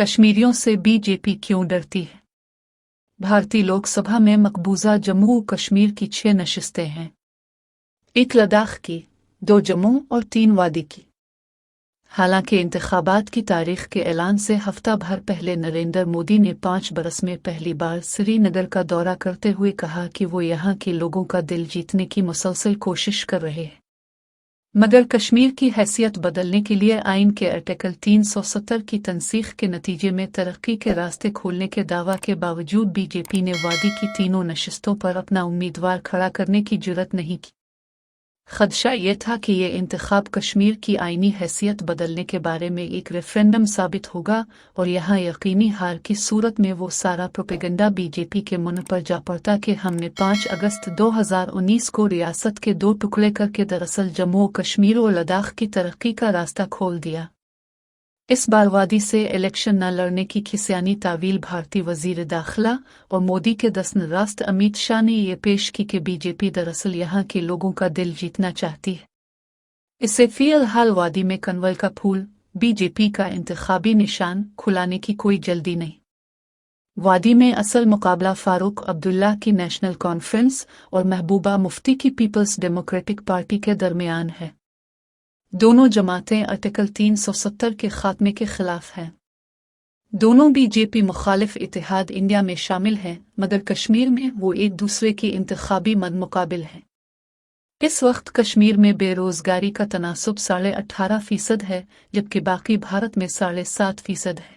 कश्मीरियों से बीजेपी क्यों डरती है? भारतीय लोकसभा में मकबूजा जम्मू कश्मीर की 6 नशिस्तें हैं। 1 लद्दाख की, 2 जम्मू और 3 वादी की। हालांकि इंतखाबात की तारीख के ऐलान से हफ्ता भर पहले नरेंद्र मोदी ने 5 बरस में पहली बार श्रीनगर का दौरा करते हुए कहा कि वो यहाँ के लोगों का दिल जीतने की मुसलसल कोशिश कर रहे हैं, मगर कश्मीर की हैसियत बदलने के लिए आइन के आर्टिकल 370 की तनसीख के नतीजे में तरक्की के रास्ते खोलने के दावा के बावजूद बीजेपी ने वादी की तीनों नशिस्तों पर अपना उम्मीदवार खड़ा करने की जुर्रत नहीं की। खदशा ये था कि ये इंतखाब कश्मीर की आइनी हैसियत बदलने के बारे में एक रेफरेंडम साबित होगा और यहाँ यकीनी हार की सूरत में वो सारा प्रोपेगेंडा बीजेपी के मुंह पर जा पड़ता कि हमने 5 अगस्त 2019 को रियासत के 2 टुकड़े करके दरअसल जम्मू कश्मीर और लद्दाख की तरक्की का रास्ता खोल दिया। इस बार वादी से इलेक्शन न लड़ने की खिसियानी तावील भारतीय वजीर दाखिला और मोदी के दस्त राष्ट्र अमित शाह ने ये पेश की कि बीजेपी दरअसल यहाँ के लोगों का दिल जीतना चाहती है। इससे फिलहाल वादी में कनवल का फूल, बीजेपी का इंतखाबी निशान खुलाने की कोई जल्दी नहीं। वादी में असल मुकाबला फारूक अब्दुल्ला की नेशनल कॉन्फ्रेंस और महबूबा मुफ्ती की पीपल्स डेमोक्रेटिक पार्टी के दरमियान है। दोनों जमातें आर्टिकल 370 के खात्मे के खिलाफ हैं। दोनों बीजेपी मुखालिफ इत्तेहाद इंडिया में शामिल हैं, मगर कश्मीर में वो एक दूसरे की इंतखाबी मदमुकाबिल हैं। इस वक्त कश्मीर में बेरोजगारी का तनासुब 18.5% है, जबकि बाकी भारत में 7.5% है।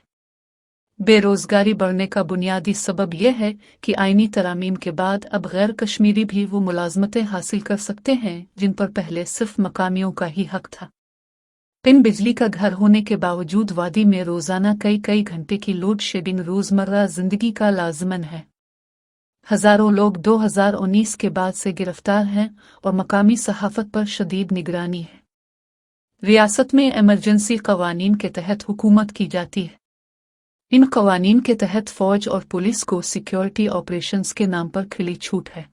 बेरोजगारी बढ़ने का बुनियादी सबब यह है कि आईनी तरामीम के बाद अब गैर कश्मीरी भी वो मुलाजमतें हासिल कर सकते हैं जिन पर पहले सिर्फ मकामियों का ही हक था। पिन बिजली का घर होने के बावजूद वादी में रोजाना कई घंटे की लोड शेडिंग रोजमर्रा जिंदगी का लाजमन है। हजारों लोग 2019 के बाद से गिरफ्तार हैं और मकामी सहाफत पर शदीद निगरानी है। रियासत में इमरजेंसी कवानीन के तहत हुकूमत की जाती है। इन कवानीन के तहत फौज और पुलिस को सिक्योरिटी ऑपरेशंस के नाम पर खुली छूट है।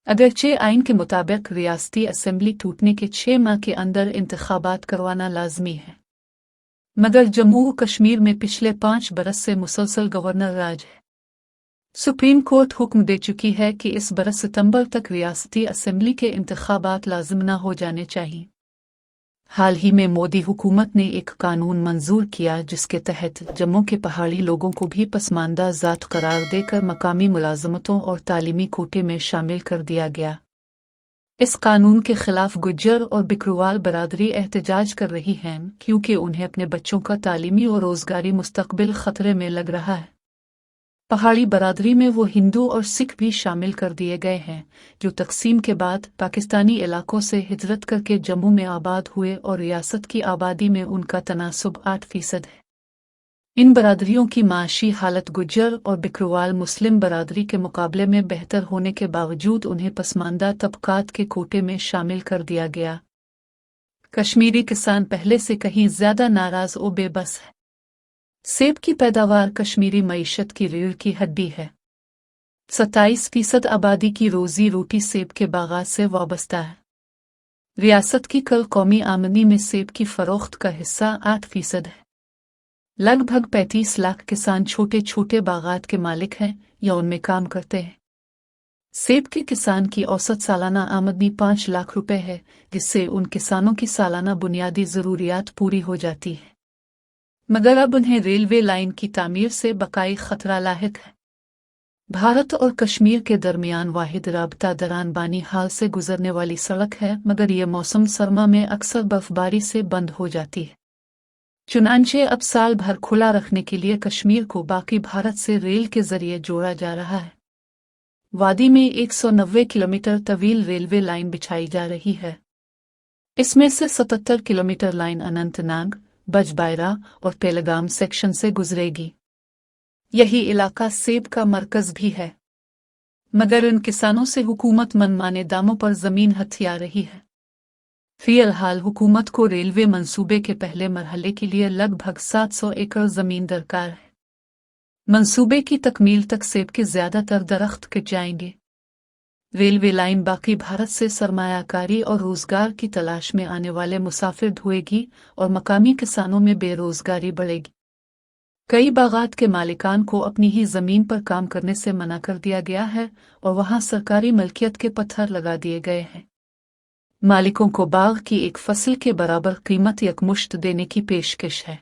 अगरचे आइन के मुताबिक रियासती असेंबली टूटने के 6 माह के अंदर इंतखाबात करवाना लाजमी है, मगर जम्मू कश्मीर में पिछले 5 बरस से मुसलसल गवर्नर राज है। सुप्रीम कोर्ट हुक्म दे चुकी है कि इस बरस सितंबर तक रियासती असेंबली के इंतखाबात लाजिम न हो जाने चाहिए। हाल ही में मोदी हुकूमत ने एक कानून मंजूर किया जिसके तहत जम्मू के पहाड़ी लोगों को भी पसमानदा ज़ात करार देकर मकामी मुलाजमतों और तालीमी कोटे में शामिल कर दिया गया। इस कानून के खिलाफ गुज्जर और बिकरुवाल बरादरी एहतजाज कर रही है क्योंकि उन्हें अपने बच्चों का तालीमी और रोजगारी मुस्तकबिल खतरे में लग रहा है। पहाड़ी बरादरी में वो हिंदू और सिख भी शामिल कर दिए गए हैं जो तकसीम के बाद पाकिस्तानी इलाकों से हिजरत करके जम्मू में आबाद हुए और रियासत की आबादी में उनका तनासुब 8% है। इन बरादरियों की माशी हालत गुज्जर और बिकरुवाल मुस्लिम बरादरी के मुकाबले में बेहतर होने के बावजूद उन्हें पसमानदा तबकात के कोटे में शामिल कर दिया गया। कश्मीरी किसान पहले से कहीं ज्यादा नाराज और बेबस है। सेब की पैदावार कश्मीरी मईशत की रीढ़ की हड्डी है। 27% आबादी की रोजी रोटी सेब के बागात से वाबस्ता है। रियासत की कल कौमी आमदनी में सेब की फरोख्त का हिस्सा 8% है। लगभग 35 लाख किसान छोटे छोटे बागात के मालिक हैं या उनमें काम करते हैं। सेब के किसान की औसत सालाना आमदनी 5 लाख रुपए है, जिससे उन किसानों की सालाना बुनियादी ज़रूरियात पूरी हो जाती है, मगर अब उन्हें रेलवे लाइन की तामीर से बकाई खतरा लाहिक है। भारत और कश्मीर के दरमियान वाहिद राबता दरान बानी हाल से गुजरने वाली सड़क है, मगर यह मौसम सरमा में अक्सर बर्फबारी से बंद हो जाती है। चुनांचे अब साल भर खुला रखने के लिए कश्मीर को बाकी भारत से रेल के जरिए जोड़ा जा रहा है। वादी में 190 किलोमीटर तवील रेलवे लाइन बिछाई जा रही है। इसमें से 77 किलोमीटर लाइन अनंतनाग, बजबायरा और पेलगाम सेक्शन से गुजरेगी। यही इलाका सेब का मरकज भी है, मगर इन किसानों से हुकूमत मनमाने दामों पर जमीन हथिया रही है। फिलहाल हुकूमत को रेलवे मंसूबे के पहले मरहले के लिए लगभग 700 एकड़ जमीन दरकार है। मंसूबे की तकमील तक सेब के ज्यादातर दरख्त कट जाएंगे। रेलवे लाइन बाकी भारत से सरमायाकारी और रोजगार की तलाश में आने वाले मुसाफिर ढोएगी और मकामी किसानों में बेरोजगारी बढ़ेगी। कई बागात के मालिकान को अपनी ही जमीन पर काम करने से मना कर दिया गया है और वहां सरकारी मलकियत के पत्थर लगा दिए गए हैं। मालिकों को बाग की एक फसल के बराबर कीमत यकमुश्त देने की पेशकश है।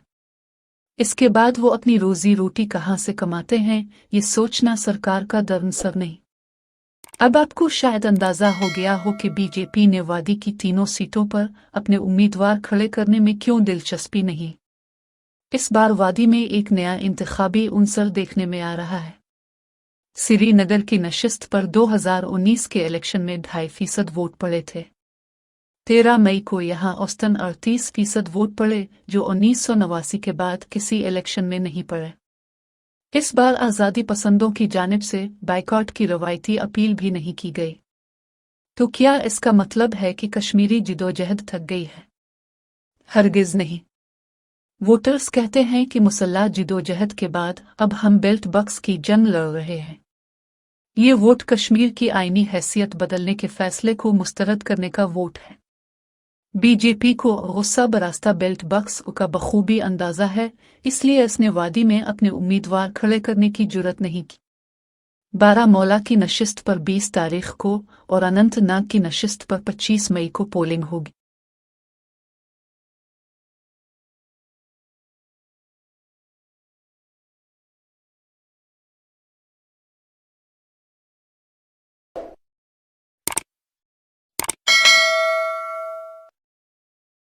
इसके बाद वो अपनी रोजी रोटी कहाँ से कमाते हैं, ये सोचना सरकार का दरअसल नहीं। अब आपको शायद अंदाजा हो गया हो कि बीजेपी ने वादी की तीनों सीटों पर अपने उम्मीदवार खड़े करने में क्यों दिलचस्पी नहीं। इस बार वादी में एक नया इंतखाबी उनसर देखने में आ रहा है। श्रीनगर की नशिस्त पर 2019 के इलेक्शन में 2.5% वोट पड़े थे। 13 मई को यहां औसतन 38% वोट पड़े, जो 1989 के बाद किसी इलेक्शन में नहीं पड़े। इस बार आज़ादी पसंदों की जानिब से बाइकॉट की रवायती अपील भी नहीं की गई। तो क्या इसका मतलब है कि कश्मीरी जिदोजहद थक गई है? हरगिज नहीं। वोटर्स कहते हैं कि मुसल्लह जिदोजहद के बाद अब हम बेल्ट बक्स की जंग लड़ रहे हैं। ये वोट कश्मीर की आईनी हैसियत बदलने के फैसले को मुस्तरद करने का वोट है। बीजेपी को गुस्सा बरास्ता बेल्ट बक्स का बखूबी अंदाजा है, इसलिए इसने वादी में अपने उम्मीदवार खड़े करने की जुर्रत नहीं की। बारामूला की नशिस्त पर 20 तारीख को और अनंतनाग की नशिस्त पर 25 मई को पोलिंग होगी।